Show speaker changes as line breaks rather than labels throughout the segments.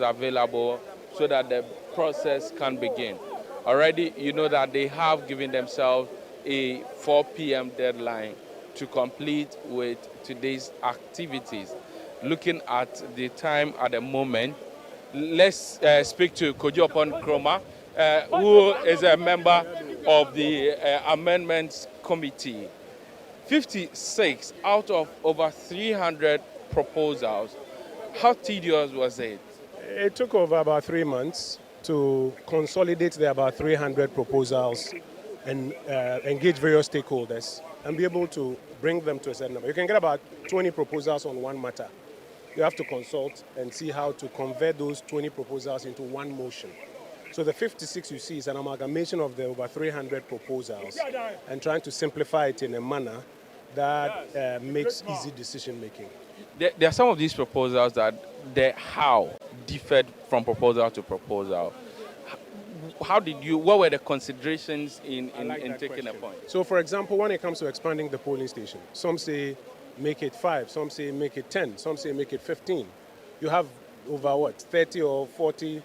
available so that the process can begin. Already, you know that they have given themselves a 4 p.m. deadline to complete with today's activities. Looking at the time at the moment, let's speak to Kojo Nkrumah, who is a member of the Amendments Committee. 56 out of over 300 proposals. How tedious was it?
It took over about 3 months to consolidate the about 300 proposals and engage various stakeholders and be able to bring them to a certain number. You can get about 20 proposals on one matter. You have to consult and see how to convert those 20 proposals into one motion. So the 56 you see is an amalgamation of the over 300 proposals and trying to simplify it in a manner that makes easy decision making.
There are some of these proposals that the how differed from proposal to proposal. What were the considerations in taking a point?
So for example, when it comes to expanding the polling station, some say make it 5, some say make it 10, some say make it 15. You have over 30 or 40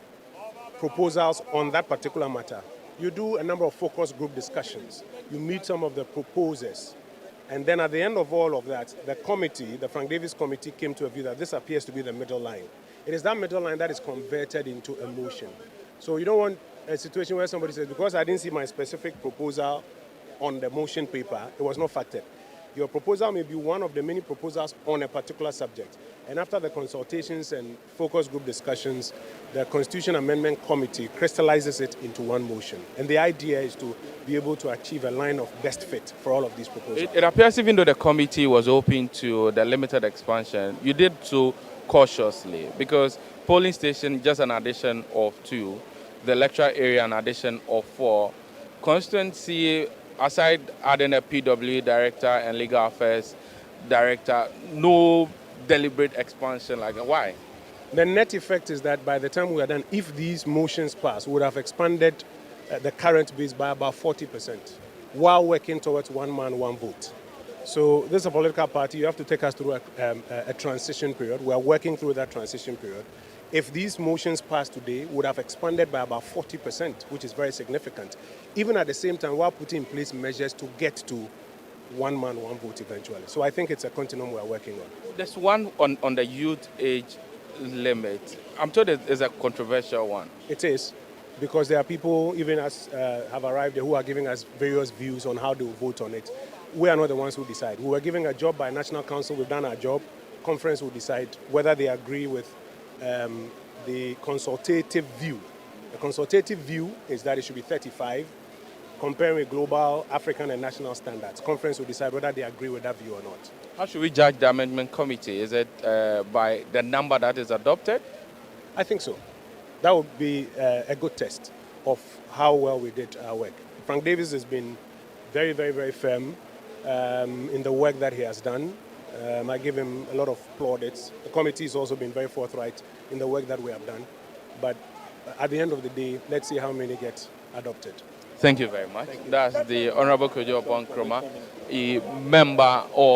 proposals on that particular matter. You do a number of focus group discussions. You meet some of the proposers. And then at the end of all of that, the committee, the Frank Davis committee, came to a view that this appears to be the middle line. It is that middle line that is converted into a motion. So you don't want a situation where somebody says, because I didn't see my specific proposal on the motion paper, it was not factored. Your proposal may be one of the many proposals on a particular subject. And after the consultations and focus group discussions, the Constitution Amendment Committee crystallizes it into one motion. And the idea is to be able to achieve a line of best fit for all of these proposals.
It appears even though the committee was open to the limited expansion, you did so cautiously because polling station just an addition of 2, the electoral area an addition of 4, constituency aside adding a PW director and legal affairs director, no deliberate expansion. Like why?
The net effect is that by the time we are done, if these motions pass, we would have expanded the current base by about 40% while working towards one man, one vote. So this is a political party. You have to take us through a transition period. We are working through that transition period. If these motions pass today, we would have expanded by about 40%, which is very significant. Even at the same time, while putting in place measures to get to one man, one vote eventually. So I think it's a continuum we are working on.
There's one on the youth age limit. I'm told it's a controversial one.
It is, because there are people, even as have arrived there, who are giving us various views on how they will vote on it. We are not the ones who decide. We were given a job by National Council. We've done our job. Conference will decide whether they agree with the consultative view. The consultative view is that it should be 35, comparing with global, African, and national standards. Conference will decide whether they agree with that view or not.
How should we judge the amendment committee? Is it by the number that is adopted?
I think so. That would be a good test of how well we did our work. Frank Davis has been very, very, very firm in the work that he has done. I give him a lot of plaudits. The committee has also been very forthright in the work that we have done. But at the end of the day, let's see how many get adopted.
Thank you very much. That's the Honorable Kojo Nkrumah, a member of